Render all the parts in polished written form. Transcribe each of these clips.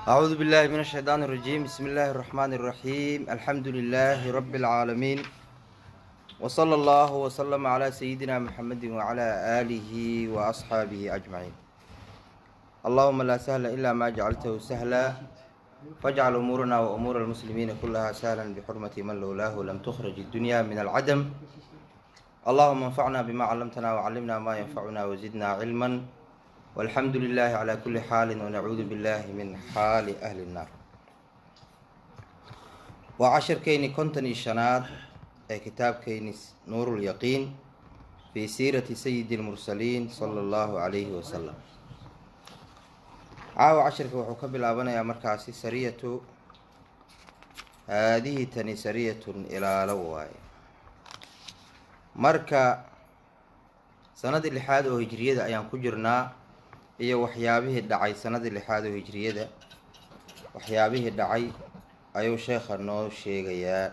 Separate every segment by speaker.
Speaker 1: أعوذ بالله من الشيطان الرجيم. بسم الله الرحمن الرحيم. الحمد لله رب العالمين، وصلى الله وسلم على سيدنا محمد وعلى آله وأصحابه أجمعين. اللهم لا سهل إلا ما جعلته سهلا، فاجعل أمورنا وأمور المسلمين كلها سهلا بحرمة من لولاه لم تخرج الدنيا من العدم. اللهم انفعنا بما علمتنا وعلمنا ما ينفعنا وزدنا علما، والحمد لله على كل حال، ونعوذ بالله من حال أهل النار. وعشر كيني كنتني شناد كتاب كيني نور اليقين في سيرة سيد المرسلين صلى الله عليه وسلم. عاو عشر وحكب الأبنى يا مركاسي سرية، هذه تني سرية إلى لواي مركا سند اللحاد وهجرية أيام كجرنا iyo waxyaabihii dhacay sanadii 6 oo hijriyada. waxyaabihii dhacay ayuu sheekha noo sheegayaa.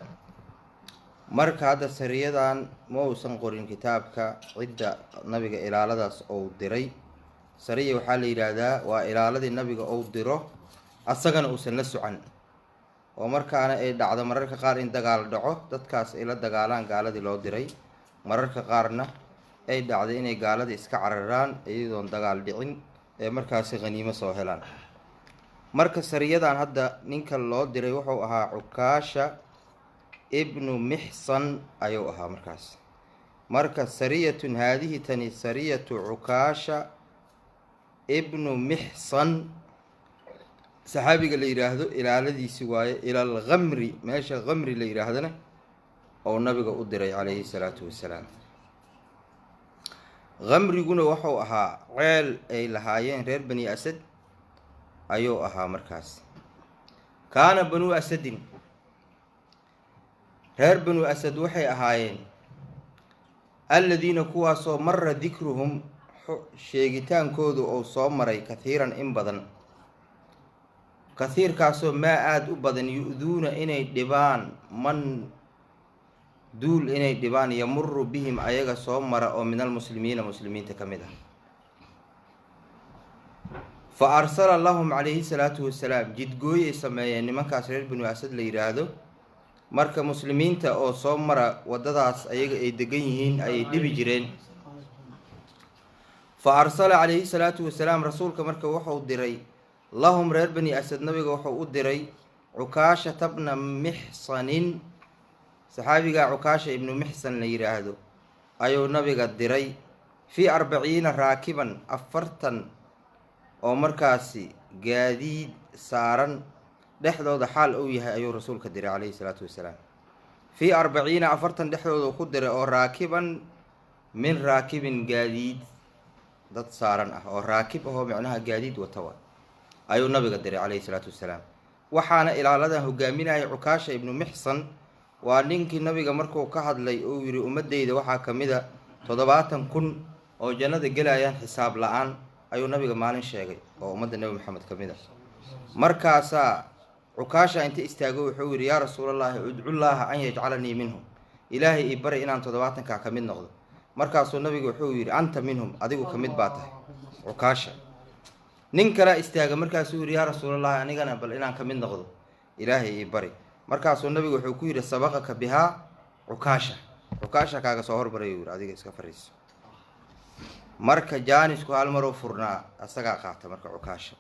Speaker 1: marka hadda sariyadan ma uusan qorin kitaabka cidda nabiga ilaaladaas oo diray. sariya waxaa la yiraahdaa waa ilaaladii nabiga oo diro asagana uusan la socon, oo markaana ay dhacdo mararka qaar in dagaal dhaco, dadkaas ay la dagaalaan gaaladii loo diray. mararka qaarna ay dhacdo inay gaaladii iska cararaan iyadoon dagaal dhicin ee markaasi qaniimo soo helaan. marka sariyadan hadda ninka loo diray wuxuu ahaa Cukaasha ibnu Mixsan ayuu ahaa markaas. marka sariyatun haadihi tani sariyatu Cukaasha ibnu Mixsan, saxaabiga la yiraahdo ilaaladiisi waaye ilal Ghamri, meesha Ghamri la yiraahdana oo nabiga u diray calayhi salaatu wasalaam. Ghamriguna wuxuu ahaa ceel ay lahaayeen reer bani Asad ayuu ahaa markaas. kaana banu Asadin, reer banu Asad waxay ahaayeen alladina kuwaasoo marra dikruhum sheegitaankoodu oo soo maray kathiiran in badan. kathiirkaasoo maa aad u badan yu'duuna inay dhibaan man duul inay dhibaan yamuru bihim ayaga soo mara oo min almuslimiina muslimiinta ka mid ah. fa arsala lahum calayhi salaatu wasalaam, jidgooyay sameeyeen nimankaas reer banu Asad la yiraahdo. marka muslimiinta oo soo mara wadadaas ayaga ay degan yihiin ayay dhibi jireen. fa arsala calayhi salaatu wasalaam, rasuulka marka wuxuu diray lahum reer bani Asad, nabiga wuxuu u diray Cukaasha tabna Mixsanin, saxaabiga Cukaasha ibnu Mixsan la yiraahdo ayuu nabiga diray. fi 40 raakiban 40 oo markaasi gaadiid saaran dhexdooda xaal uu yahay ayuu rasuulka diray calayhi salaatu wasalaam. fi 40 dhexdooda ku diray oo raakiban min raakibin gaadiid dad saaran ah oo raakib ah oo macnaha gaadiid wata ayuu nabiga diray calayhi salaatu wasalaam. waxaana ilaaladan hogaaminaya Cukaasha ibnu Mixsan. waa ninkii nabiga markuu ka hadlay uu yiri ummadeyda waxaa kamida 70,000 oo jannada galayaan xisaab la'aan ayuu nabiga maalin sheegay oo ummadda nabi maxamed kamida. markaasa Cukaasha inta istaago wuxuu yiri yaa rasuulullaahi udcullaaha an yajcalanii minhum, ilaahay ii bari inaan 70ka ka mid noqdo. markaasuu nabiga wuxuu yiri anta minhum, adigu ka mid baa tahay Cukaasha. nin kale istaaga markaasuu yiri yaa rasuulullaahi anigana bal inaan ka mid noqdo, ilaahay ii bari. markaasuu nabigu wuxuu ku yiri sabaqaka bihaa Cukaasha, Cukaasha kaaga soo hormaray yiri adiga iska fariiso. marka jaanisku hal mar oo furnaa asaga qaata marka Cukaasha.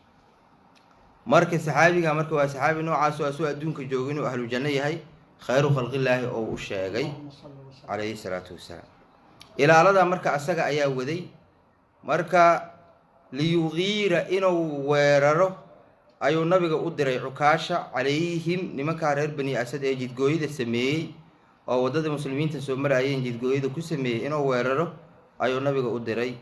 Speaker 1: marka saxaabiga marka waa saxaabi noocaas oo asoo adduunka joogin oo ahlu janno yahay, khayru khalqillaahi oo u sheegay calayhi salaatu wasalaam. ilaalada marka asaga ayaa waday. marka liyugiira inuu weeraro ayuu nabiga u diray Cukaasha calayhim, nimanka reer bani Asad ee jidgooyada sameeyay oo wadada muslimiinta soo marayeen jidgooyada ku sameeyay inuu weeraro ayuu nabiga u diray.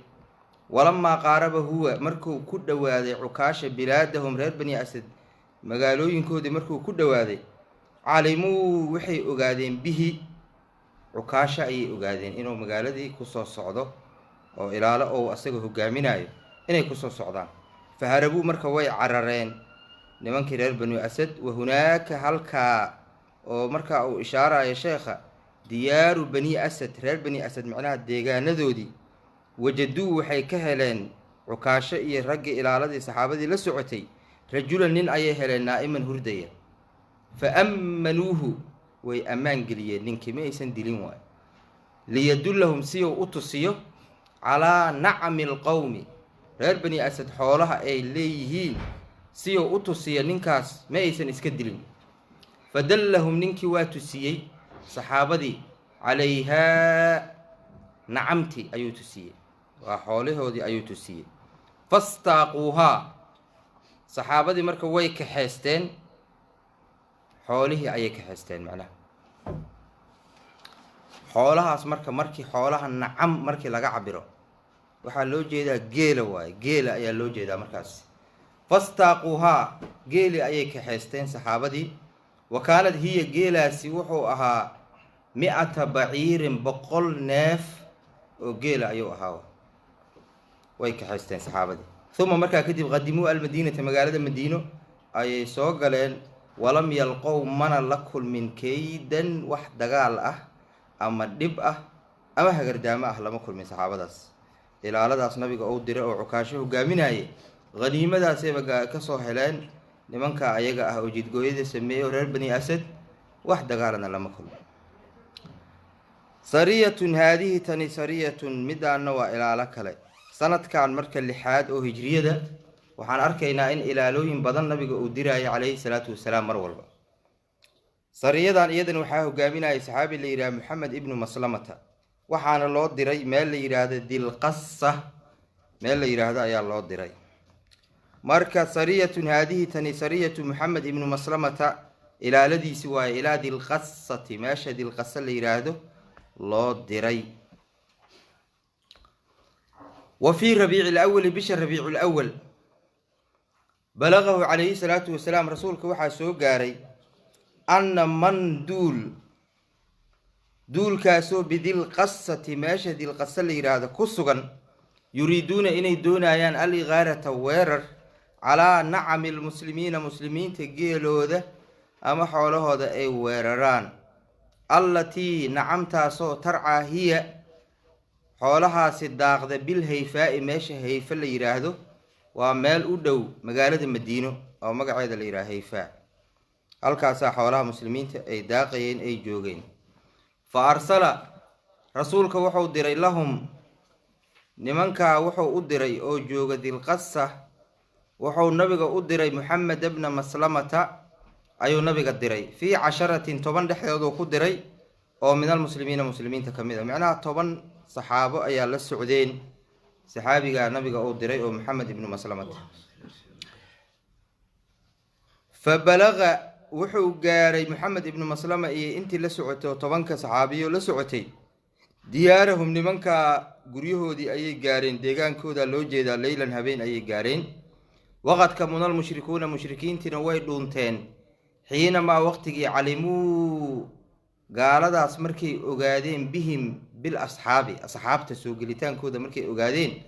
Speaker 1: walamaa qaaraba huwa, markuu ku dhawaaday Cukaasha bilaadahum reer bani Asad magaalooyinkoodii markuu ku dhawaaday, calimuu waxay ogaadeen bihi Cukaasha ayay ogaadeen inuu magaaladii ku soo socdo oo ilaalo oo asaga hogaaminayo inay ku soo socdaan. faharabuu marka way carareen nimankii reer bani Asad. wahunaaka halkaa oo markaa uu ishaarayo sheekha diyaaru bani Asad, reer bani Asad macnaha deegaanadoodii. wajaduu waxay ka heleen Cukaasho iyo raggii ilaaladii saxaabadii la socotay رجلا نين أي هلا نائما هرديا فأمنوه وأمان قليا نين كما يسندلين واي ليدلهم سيو أتسيو على نعم القوم غير بني أسد حولها أي ليهين سيو أتسيا نينكاس ما يسن اسكدلين فدلهم نينكي واتسيي صحابتي عليها نعمتي أيو تسيي وحوله دي أيو تسيي فاستاقوها صحابتي مركا way kaxeysteen xoolihii ayay kaxeysteen macnaha xoolahaas markii xoolaha nacam markii laga cabiro waxa loo jeedaa geela waay geela ayaa loo jeedaa markaas fastaaquha geeli ayay kaxeysteen saxaabadii wakaanad hiya geelaasi wuxuu ahaa 100 baciirin 100 neef oo geela ayuu ahaa way kaxeysteen saxaabadii ثم مركا كتب قدموا المدينة مقالة مدينة أي سوغلين ولم يلقوا من لكل من كيدا واحد قال أما الدبأة أما هقردامة لما كل من صحابة داس إلى على داس نبي قود درع وعكاشه وقامين هاي غنيمة داس يبقى كسو حلان لمن كا أيقا أوجد قويد سميه ورر بني أسد واحد قالنا لما كل سرية هذه تني سرية مدى النوى إلى على كلي سنة كان مركز اللحاد أو هجرية ده وحان أركينا إن إلى لوهم بدن نبي أوديراي عليه الصلاة والسلام مرة سرية دان إيدن وحاه قامنا إسحاب اللي إلى محمد ابن مسلمة وحان الله ديراي ما اللي إرادة دي القصة ما اللي إرادة يا الله ديراي مركز سرية هذه تني سرية محمد ابن مسلمة إلى الذي سوى إلى دي القصة ماشى دي القصة اللي إرادة الله ديراي وفي ربيع الأول بشر ربيع الأول بلغه عليه الصلاة والسلام رسولك وحا سو قاري أن من دول كاسو بدي القصة ماشى دي القصة اللي يرادا كسوغن يريدون إني دون أيان الإغارة ويرر على نعم المسلمين مسلمين تقيلو ده أما حوله ده أي ويرران التي نعمتها سو ترعى هي xoolahaasi daaqda bil hayfaa meesha hayfa la yiraahdo waa meel u dhow magaalada Madiino oo magaceeda la yiraahdo hayfaa halkaas xoolaha muslimiinta ay daaqayeen ay joogeen fa arsala rasuulka wuxuu diray lahum nimanka wuxuu u diray oo jooga dilqassa wuxuu nabiga u diray Muhammad ibn Maslamata ayuu nabiga diray fi 10 toban dhexdooda ku diray oo min almuslimiina muslimiinta kamida macnaha toban صحابة أي الله السعودين صحابي قال نبي قول دري محمد بن مسلمة فبلغ وحو قاري محمد بن مسلمة إيه أنت لسعته طبنك صحابي ولسعتي ديارهم لمنك قريه دي أي قارين ديقان كودا لوجي دا ليلا هبين أي قارين وقد كمنا المشركون مشركين تنوي دونتين حينما وقتك علموا قال داس مركي أقادين بهم بالأصحاب أصحاب تسوقلتان كودا مركي أقادين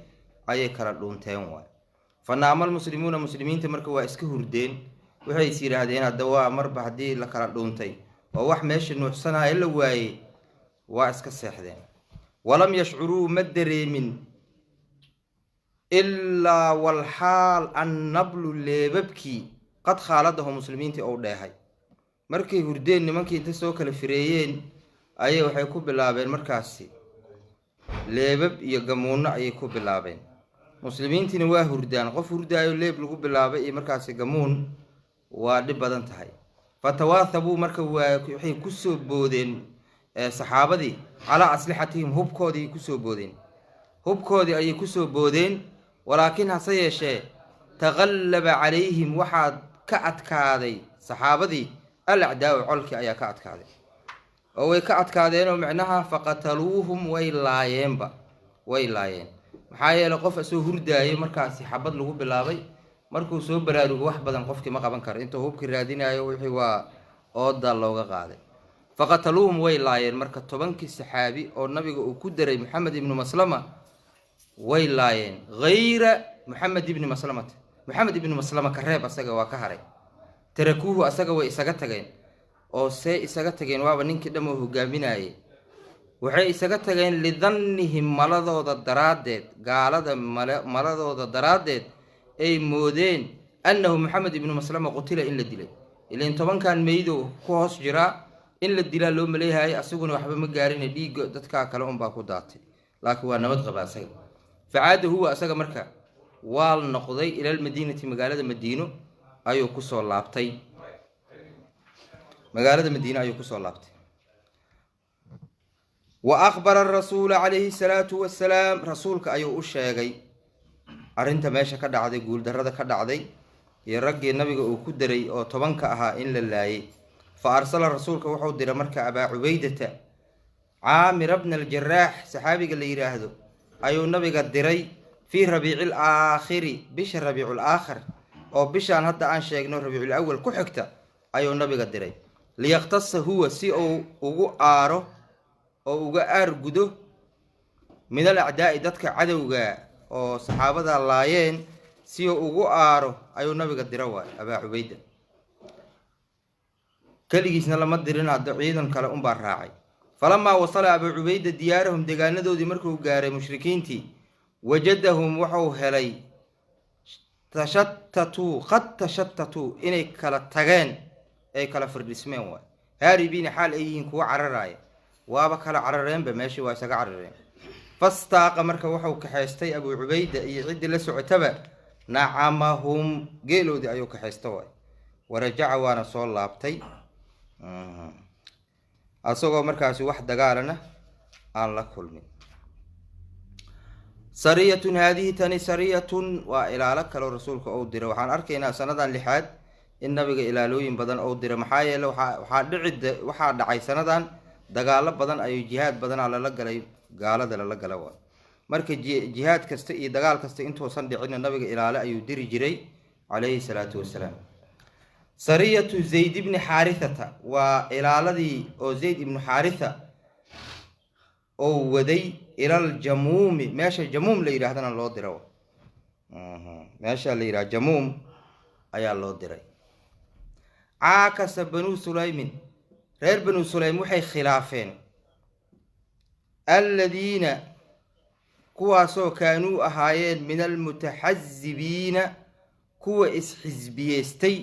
Speaker 1: أي كرا دونتين واي فنعم المسلمون مسلمين تمركوا واسكهردين وحي يصير هذين الدواء مربع دي لكرا دونتين وواح ماشي إنه حسنها إلا واي واسك السيحدين ولم يشعروا مدري من إلا والحال النبل اللي ببكي قد خالدهم مسلمين أو داهي markay hurdeen nimankii inta soo kala fireeyeen ayay waxay ku bilaabeen markaasi leebab iyo gamuuno ayay ku bilaabeen muslimiintina waa hurdaan qof hurdaayo leeb lagu bilaabay iyo markaasi gamuun waa dhib badan tahay fatawathabu marka waxay ku soo boodeen saxaabadii ala aslixatihim hubkoodii ku soo boodeen hubkoodii ayay ku soo boodeen walaakin hase yeeshee taghallaba calayhim waxaad ka adkaaday saxaabadii الأعداء علك أيا كات كذا أو كات كذا معناها فقتلوهم ويلاين با ويلاين محايا لقف سهور داي مركز حبض له بلاوي مركز سو برادو واحد بدن قفك ما قبل كار أنت هوب كرادين أيوة وحوا أود الله قاعد فقتلوهم ويلاين مركز تبنك السحابي أو النبي وكدر محمد بن مسلمة ويلاين غير محمد بن مسلمة كريب أسجى وكهري تركوه أسجى وإسجى تجين أو سي إسجى تجين وابا نين كده مو جاميناي وحي إسجى تجين لظنهم مرضوا الدرادد قال هذا مرضوا الدرادد أي مودين annahu maxamed ibnu maslama qutila in la dilay ilan tobankan meydo ku hoos jiraa in la dilaa loo maleeyahay asaguna waxba ma gaarin dhiiga dadka kale un baa ku daatay laakiin waa nabad qaba asaga facaada huwa asaga marka waa noqday ila almadiinati magaalada madiino ayuu ku soo laabtay magaalada madiina ayuu ku soo laabtay wa akhbara rasuul alayhi salatu wassalam rasuulka ayuu u sheegay arinta meesha ka dhacday guul darrada ka dhacday iyo raggii nabiga uu ku daray oo tobanka ahaa in la laayay fa arsala rasuulka wuxuu diray marka abaa cubaydata caamir ibn al-jarraax saxaabiga la yiraahdo ayuu nabiga diray fi rabiicil aakhiri bisha rabiicul aakhir oo bishaan hadda aan sheegno rabiicul awwal ku xigta ayuu nabiga diray liyaqtasa huwa si uu ugu aaro oo uga aargudo min al-acdaa'i dadka cadowga oo saxaabada laayeen si uu ugu aaro ayuu nabiga diray waa abaa cubayda kaligiisna lama dirin hadda ciidan kale un baa raacay falamaa wasala abaa cubayda diyaarahum deegaanadoodii markuu gaaray mushrikiintii wajadahum wuxuu helay tashattatuu inay kala tageen ay kala firdhismeen waay haaribiina xaal ay yihiin kuwa cararaaya waaba kala carareenba meeshii waa isaga carareen fastaaqa marka wuxuu kaxaystay abuu cubayda iyo ciddii la socotaba nacamahum geeloodii ayuu kaxaysta waay warajaca waana soo laabtay asagoo markaasi wax dagaalana aan la kulmin sariyatun haadihi tani sariyatun waa ilaalo kaloo rasuulka uu diray waxaan arkaynaa sanadan lixaad in nabiga ilaalooyin badan uu diray maxaa yeele waxaa dhacay sanadan dagaalo badan ayuu jihaad badanaa lala galay gaalada lala gala waa marka jihaad kasta iyo dagaal kasta intuusan dhicin nabiga ilaalo ayuu diri jiray calayhi salaatu wasalaam sariyatu zayd ibni xaarithata waa ilaaladii oo zayd ibnu xaaritha oo waday ilal jamuumi meesha jamuum la yidhaahdana loo diro meesha la yidhaha jamuum ayaa loo diray caakasa banuu sulaymin reer banuu sulaym waxay khilaafeen aladiina kuwaasoo kaanuu ahaayeen min almutaxasibiina kuwa isxisbiyeystay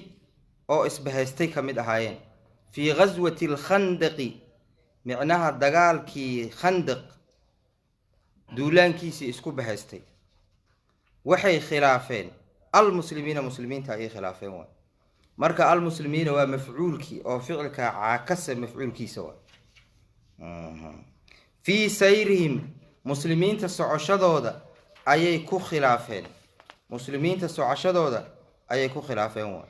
Speaker 1: oo isbahaystay ka mid ahaayeen fii ghaswati alkhandaqi micnaha dagaalkii khandaq duulaankiisii isku bahaystay waxay khilaafeen almuslimiina muslimiinta ayay khilaafeen waay marka almuslimiina waa mafcuulkii oo ficilka caakasa mafcuulkiisa waay fii sayrihim muslimiinta socoshadooda ayay ku khilaafeen muslimiinta socoshadooda ayay ku khilaafeen waay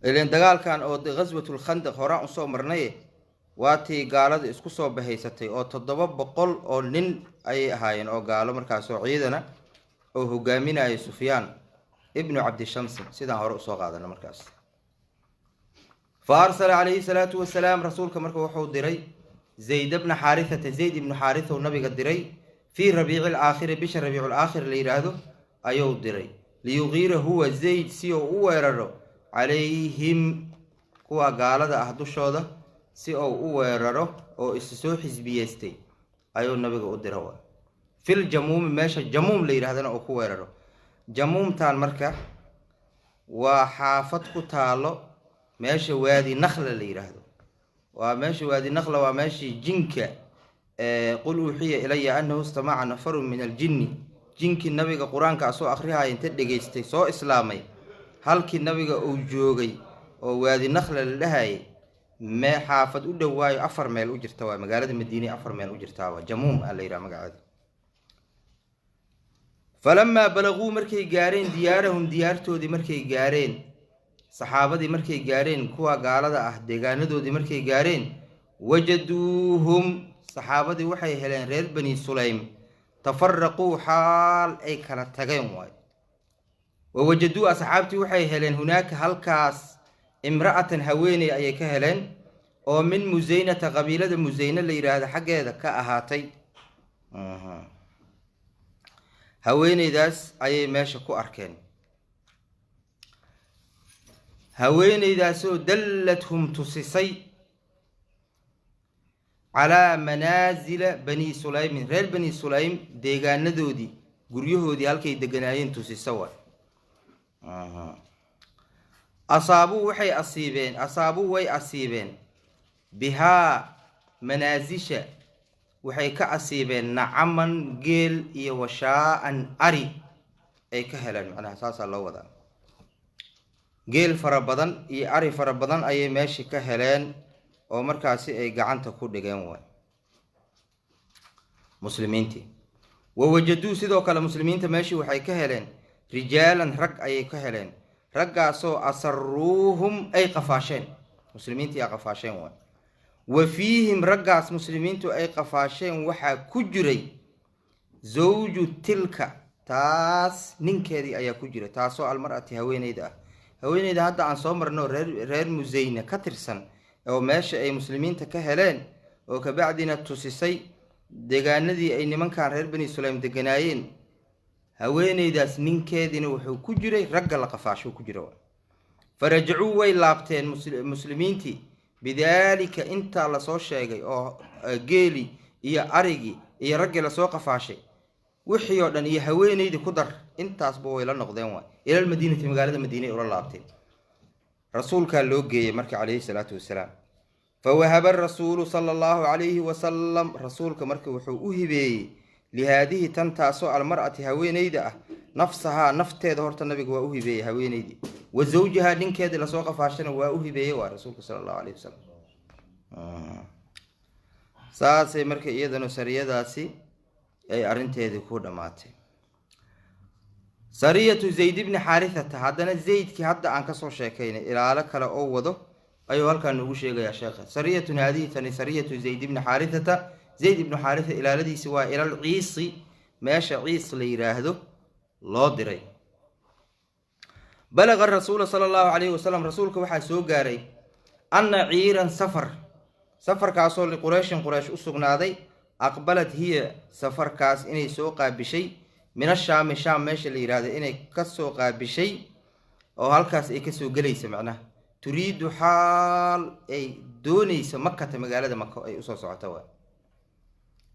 Speaker 1: ileen dagaalkan oo ghaswatul khandaq horaan usoo marnaye waatii gaalada isku soo bahaysatay oo 700 oo nin ayay ahaayeen oo gaalo markaasoo ciidana oo hogaaminaya sufyaan ibnu cabdishams sidaan hore usoo qaadana markaas fa arsala calayhi salaatu wasalaam rasuulka marka wuxuu diray zayd ibn xaarithata zayd ibnu xaaritha nabiga diray fii rabiicil aakhiri bisha rabiicul aakhir la yidhaahdo ayuu diray liyuqiira huwa zayd si uu u weeraro calayhim kuwa gaalada ah dushooda si uu u weeraro oo isu soo xisbiyeystay ayuu nabiga u dira waa fil jamuum meesha jamuum la yiraahdana oo ku weeraro jamuumtan marka waa xaafad ku taalo meesha waadi nakhla la yiraahdo waa meesha waadi nakhla waa meeshii jinka qul uxiya ilaya annahu istamaca nafarun min aljinni jinki nabiga quraanka soo akhriyahay inta dhageystay soo islaamay halkii nabiga uu joogay oo waadi nakhla la dhahay ma xaafad u dhawaayo 4 meel u jirta waa magaalada madiina 4 meel u jirta waa jamuum la yiraahdo magaceeda falamma balaguu markay gaareen diyaarahum diyaartoodii markay gaareen saxaabadii markay gaareen kuwa gaalada ah deegaanadoodii markay gaareen wajaduuhum saxaabadii waxay heleen reer bani sulaym tafarraquu xaal ay kala tageen waay wawajaduu asxaabtii waxay heleen hunaaka halkaas imra'atan haweeney ayay ka heleen oo min musaynata qabiilada musayna la yiraahdo xaggeeda ka ahaatay haweeneydaas ayay meesha ku arkeen haweeneydaasoo dallathum tusisay calaa manaasila bani sulaymin reer bani sulaym deegaanadoodii guryahoodii halkay deganaayeen tusisa waay. asaabuu way asiibeen bihaa manaasisha waxay ka asiibeen nacaman geel iyo washaa'an ari ay ka heleen, macnaha saasaa loo wadaa. geel fara badan iyo ari fara badan ayay meeshii ka heleen oo markaasi ay gacanta ku dhigeen waay muslimiintii. wawajaduu sidoo kale muslimiinta meeshii waxay ka heleen rijaalan rag ayay ka heleen, raggaasoo asaruuhum ay qafaasheen, muslimiintii ay qafaasheen waay. wa fiihim raggaas muslimiintu ay qafaasheen waxaa ku jiray zawju tilka, taas ninkeedii ayaa ku jira, taasoo almar'ati haweeneyda ah. haweeneyda hadda aan soo marno reer musayna ka tirsan oo meesha ay muslimiinta ka heleen oo kabacdina tusisay deegaanadii ay nimankan reer bani sulaym deganaayeen, haweeneydaas ninkeediina wuxuu ku jiray ragga la qafaasho ku jira. farajacuu way laabteen muslimiintii bidaalika intaa lasoo sheegay oo geeli iyo arigii iyo raggii lasoo qafaashay wixii oo dhan iyo haweeneydii ku dar intaasba way la noqdeen waay ilal madiinati, magaalada madiine ula laabteen. rasuulkaa loo geeyey marka calayhi salaatu wasalaam. fawahaba rasuulu sala allahu calayhi wasalam, rasuulka marka wuxuu u hibeeyey lihaadihi tan taasoo almar'ati haweeneyda ah nafsahaa nafteeda horta nabiga waa u hibeeyey haweeneydii, wa zawjahaa ninkeedii lasoo qafaashana waa u hibeeyey waa rasuulka sala allahu calayhi wasalam. saasay marka iyadana sariyadaasi ay arrinteedii ku dhammaatay. sariyatu zayd ibni xaarithata, haddana zaydkii hadda aan kasoo sheekaynay ilaalo kale oo wado ayuu halkaan noogu sheegayaa sheekha. sariyatun haadihi tani sariyatu zayd ibni xaarithata, zayd ibnu xaaritha ilaaladiisi waa ilal ciisi, meesha ciis la yidhaahdo loo diray. balaqa rasuula sala allahu calayhi wasalam, rasuulka waxaa soo gaaray anna ciiran safarkaasoo liqurayshin quraysh u sugnaaday, aqbalad hiya safarkaas inay soo qaabishay min ashaami shaam meesha la yidhaahdo inay kasoo qaabishay oo halkaas ay kasoo gelaysa, macnaha turiidu xaal ay doonaysa makata, magaalada mako ay usoo socota waay,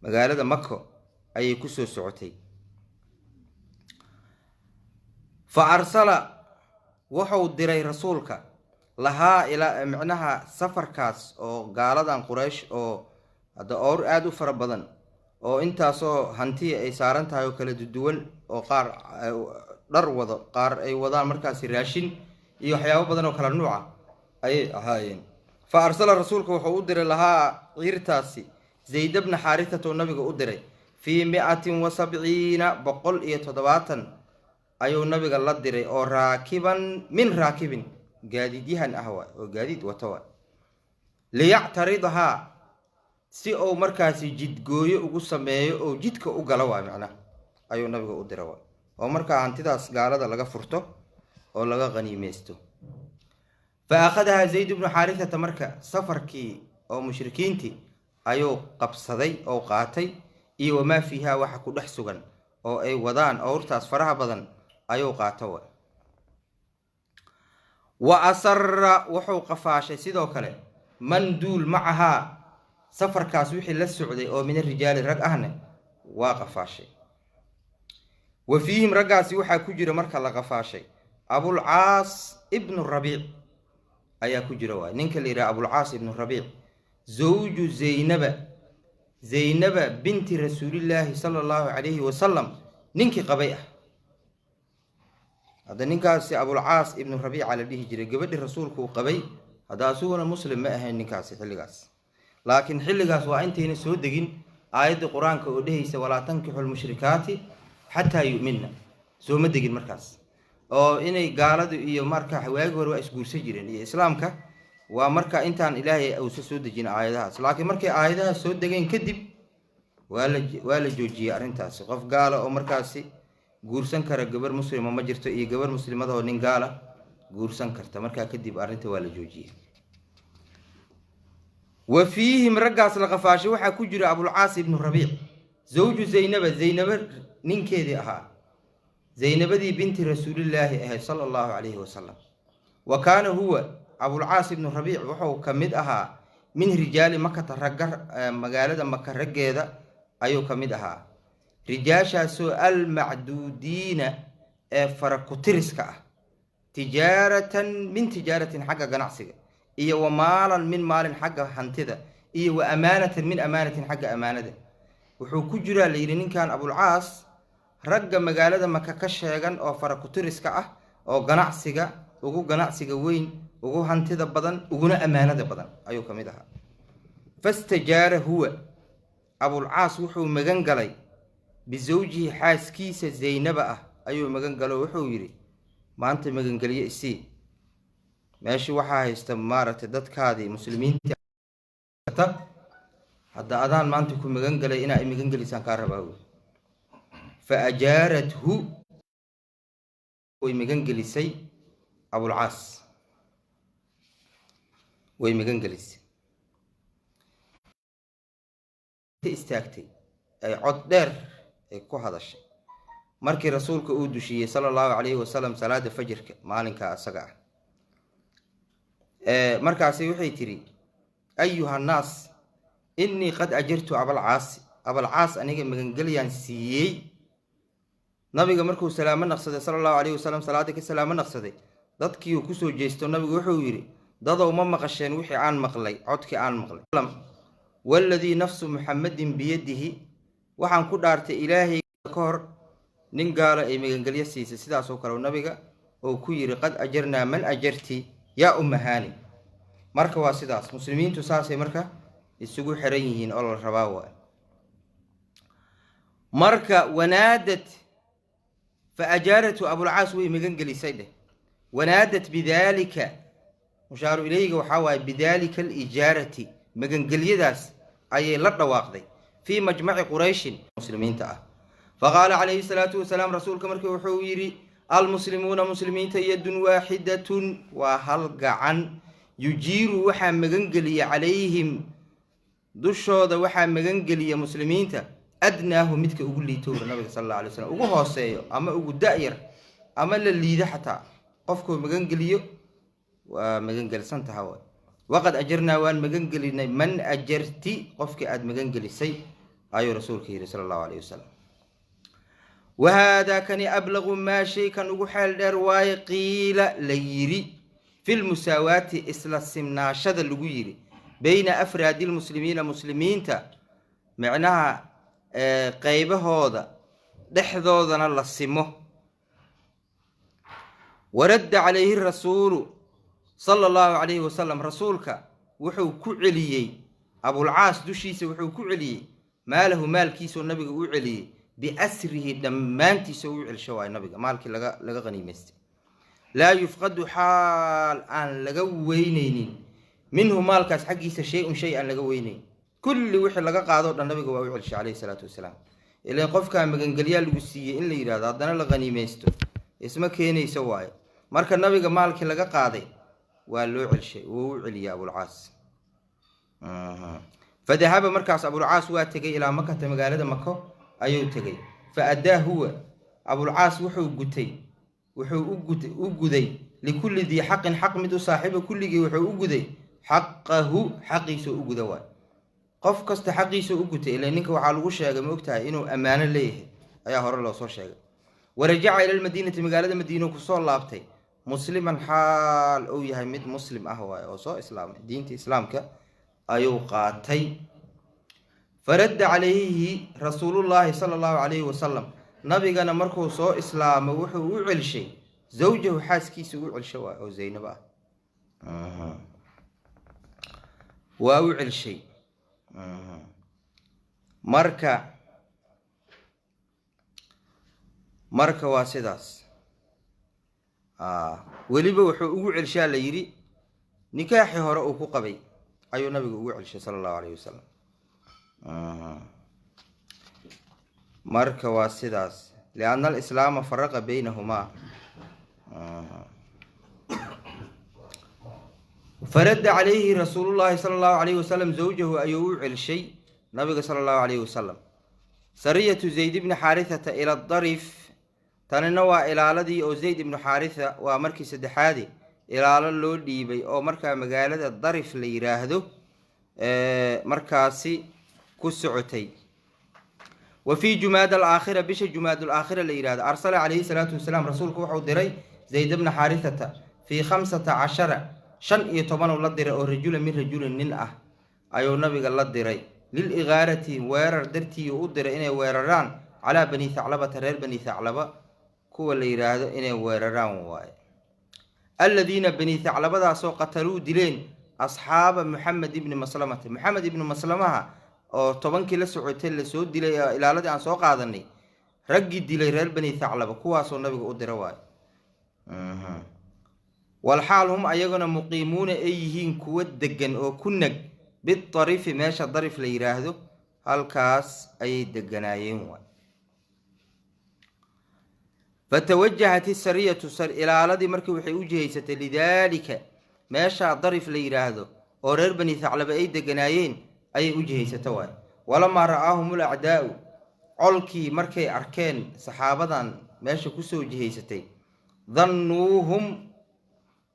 Speaker 1: magaalada mako ayay kusoo socotay. fa arsala wuxuu diray rasuulka lahaa ilaa micnaha safarkaas oo gaaladan quraysh oo hadda oor aada u fara badan oo intaasoo hantiya ay saaran tahay oo kala duwan oo qaar dhar wado, qaar ay wadaan markaasi raashin iyo waxyaabo badan oo kala nuuca ayay ahaayeen. fa arsala rasuulka wuxuu u diray lahaa ciirtaasi zayd bna xaarithata oo nabiga u diray fii 170 170 ayuu nabiga la diray oo raakiban min raakibin gaadiidyahan ah waay oo gaadiid wato waay, liyactaridahaa si uu markaasi jidgooyo ugu sameeyo oo jidka u gala waay, macnaha ayuu nabiga u diray waay, oo markaa hantidaas gaalada laga furto oo laga qaniimeysto. fa akhadahaa zayd bnu xaarithata, marka safarkii oo mushrikiintii ayuu qabsaday oo qaatay iyo wamaa fiihaa waxa ku dhex sugan oo ay wadaan owrtaas faraha badan ayuu qaato waay. wa asara wuxuu qafaashay sidoo kale man duul macahaa, safarkaas wixii la socday oo min arijaali rag ahne waa qafaashay. wa fiihim raggaasi waxaa ku jira marka la qafaashay abulcaas ibnu rabiic ayaa ku jira waay, ninka la yidhaha abulcaas ibnu rabiic, zawju zaynaba binti rasuulillaahi sala allahu calayhi wasalam, ninkii qabay ah. hadda ninkaasi abulcaas ibnu rabiica la dhihi jiray, gabadhii rasuulku uu qabay. hadda asuguna muslim ma ahayn ninkaasi xilligaas, laakiin xilligaas waa intayna soo degin aayadda qur-aanka oo dhehaysa walaa tankixu lmushrikaati xataa yu'minna, soo ma degin markaas. oo inay gaaladu iyo marka waagi hore waa isguursan jireen iyo islaamka, waa marka intaan ilaahay uusa soo dejin aayadahaas. laakiin markay aayadahaas soo degeen kadib waa la joojiyey arrintaasi. qof gaala oo markaasi guursan kara gabar muslima ma jirto, iyo gabar muslimada oo nin gaala guursan karta. markaa kadib arrinta waa la joojiyey. wa fiihim raggaas la qafaashay waxaa ku jira abulcaas ibnu rabiic, zawju zaynaba ninkeedii ahaa, zaynabadii binti rasuulillaahi ahayd sala allahu calayhi wasalam. wa kaana huwa abulcaas ibnu rabiic wuxuu ka mid ahaa min rijaali makata, ragga magaalada maka raggeeda ayuu ka mid ahaa. rijaashaasoo almacduudiina ee farakutiriska tijaaratan min tijaaratin xagga ganacsiga iyo wa maalan min maalin xagga hantida iyo wa amaanatan min amaanatin xagga amaanada wuxuu ku jiraa layidhi ninkan abulcaas ragga magaalada maka ka sheegan oo farakutiriska oo ganacsiga ugu ganacsiga weyn ugu hantida badan uguna amaanada badan ayuu ka mid ahaa fastajaara huwa abulcaas wuxuu magan galay bizawjihi xaaskiisa zaynaba ayuu magan galo wuxuu yidhi maanta magangelyo isii meeshii waxaa haysta maaragtay dadkaadii muslimiinta hadda adaan maanta ku magan galay inaa magan gelisaan kaa rabaa wey fa ajaarathu way magan gelisay abulcaas way magan gelisay istaagtay ay cod dheer ay ku hadashay markii rasuulka uu dushiyey sallallahu alayhi wasallam salaada fajrka maalinka asaga markaasay waxay tiri ayuha naas inni qad ajartu abulcaas aniga magangeliyaan siiyey nabiga markuu salaamo naqsaday sallallahu alayhi wasallam salaada ka salaamo naqsaday dadkii uu kusoo jeesto nabigu wuxuu yidhi dadow ma maqasheen wixii aan maqlay codkii aan maqlay walladii nafsu muxammadin biyadihi waxaan ku dhaartay ilaahay ka hor nin gaala ay magangelyo siisay sidaas oo kale nabiga oo ku yiri qad ajarnaa man ajarti yaa ummahaani marka waa sidaas muslimiintu saasay marka isugu xiran yihiin oo la rabaa waa marka wanaadat fa ajaratu abulcaas way magangelisay dheh wanaadat bidaalika mushaaru ilayga waxaa waaye bidaalika alijaarati magangelyadaas ayay la dhawaaqday fii majmaci qurayshin muslimiinta فقال عليه الصلاة والسلام رسولك مركي وحويري المسلمون مسلمين يد واحدة وهلق عن يجير وحا مغنقلي عليهم دشود وحا مغنقلي مسلمين أدناه متك أقول لي تور النبي صلى الله عليه وسلم أقول هاسيو أما أقول دائر أما اللي ده حتى قفكو مغنقلي ومغنقل سنت هوا وقد أجرنا وان مغنقلي من أجرتي قفك أد مغنقلي سي أيو رسولك صلى الله عليه وسلم وهذا كان أبلغ ما شيء كان وحال رواية قيل ليري في المساواة إسلا السمناشد اللي بين أفراد المسلمين معناها قيبه هذا دحضوذنا الله السمه ورد عليه الرسول صلى الله عليه وسلم رسولك وحو كعلي أبو العاص دوشيس وحو كعلي ماله مال كيسو النبي وعلي بأسره دمانتي سوء الشواء النبي مالك لغا غنيمستي لا يفقد حال أن لغا وينين منه مالك حقيس شيئا لغا وينين كل وحي لغا قادو النبي وعلش عليه الصلاة والسلام إلا قف كان مغنقليا لغسية إلا يراد هذا لغنيمستو اسمه كيني سواء مالك النبي مالك لغا قادي واللو علشي وعلي أبو العاص فذهب مركز أبو العاص واتقي إلى مكة مقالة مكة أيو تجي فأداه هو أبو العاص وحو قتي وحو أجدي لكل ذي حق مدو صاحبه كل جي وحو أجدي حقه حقيس أجدوا قف كست حقيس أجدي لأنك وحلوش يا جماعة وقتها إنه أمانة ليه أيها هر الله صار شيء ورجع إلى المدينة مقالة المدينة كسر لابتي مسلما حال أو يهمد مسلم أهوى أو صار إسلام دينة إسلام ك أيو قاتي فرد عليه رسول الله صلى الله عليه وسلم نبينا مركو صو إسلام وحو وعل شيء زوجه حاسكي سوء الشواء أو زينب ووعل شيء مركا واسداس وليبا وحو وعل شيء ليري نكاحي هراء قبي أيو نبي وعل شيء صلى الله عليه وسلم مركا واسداس لأن الإسلام فرق بينهما فرد عليه رسول الله صلى الله عليه وسلم زوجه أيوع الشيء نبي صلى الله عليه وسلم سرية زيد بن حارثة إلى الضريف تنوى إلى الذي أو زيد بن حارثة ومركي سدحادي إلى اللودي بي أو مركا مقالة الضريف ليراهدو مركاسي كسعتي وفي جماد الآخرة بش جماد الآخرة ليراد أرسل عليه الصلاة والسلام رسولك وحو دري زيد بن حارثة في 15 شن يتبان الله دري أو رجل من رجل ننأه أيو نبي الله دري للإغارة ويرر درتي يؤدر إنه ويرران على بني ثعلبة رير بني ثعلبة كو ليراد إنه ويرران واي الذين بني ثعلبة سو قتلوا دلين أصحاب محمد بن مسلمة محمد بن مسلمة oo 10 kila socotay la soo dilay ilaaladii aan soo qaadanay raggi dilay reer bani thaclaba kuwaas oo nabiga u diray waay wal xaalhum ayaguna muqiimuuna ay yihiin kuwa degan oo ku nag bid tarif meesha darif la yiraahdo halkaas ay deganaayeen waay fatawajjahat as-sariyatu sar ilaaladii markii waxay u jeeysatay lidaalika meesha darif la yiraahdo oo reer bani thaclaba ay deganaayeen أي وجهي ستوان ولما رآهم الأعداء علكي مركي أركان صحابة ماشي كسو وجهي ستي ظنوهم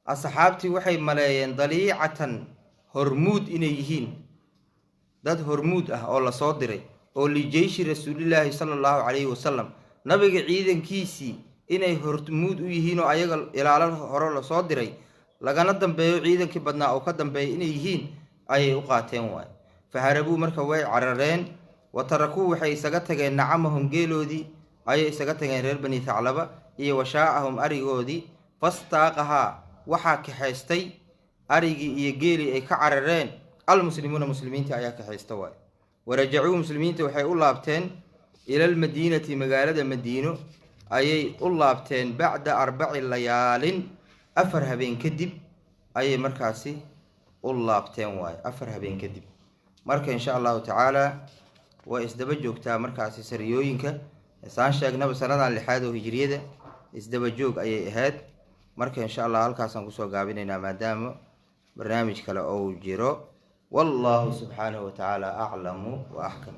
Speaker 1: أصحابتي وحي ملايين ضليعة هرمود إنيهين داد هرمود الله صادري أو لجيش رسول الله صلى الله عليه وسلم نبي عيدا كيسي إني هرمود إيهين وأيغل إلى على هرول صادري لغانا دنبايو عيدا كبدنا أو كدنبايو إنيهين أي أقاتين واي فهربوا مركوا عررين وتركوا وحي سقتهم نعمهم جيلودي أي سقتهم رير بني ثعلبة إي وشاءهم أريودي فاستاقها وحاك حيستي أريجي إي جيلي إي كعررين المسلمون مسلمين تأياك حيستوى ورجعوا مسلمين وحي الله بتين إلى المدينة مقالة المدينة أي الله بتين بعد 4 ليال أفرها بين كدب أي مركاسي الله بتين واي أفرها بين كدب marka insha Allah ta'ala waa isdaba joogtaa markaas sariyooyinka saan sheegnaba sanadan 6 oo hijriyada isdaba joog ayay ahayd marka insha Allah halkaas aan ku soo gaabinaynaa maadaama barnaamij kale oo jiro wallahu subhanahu wa ta'ala a'lamu wa ahkam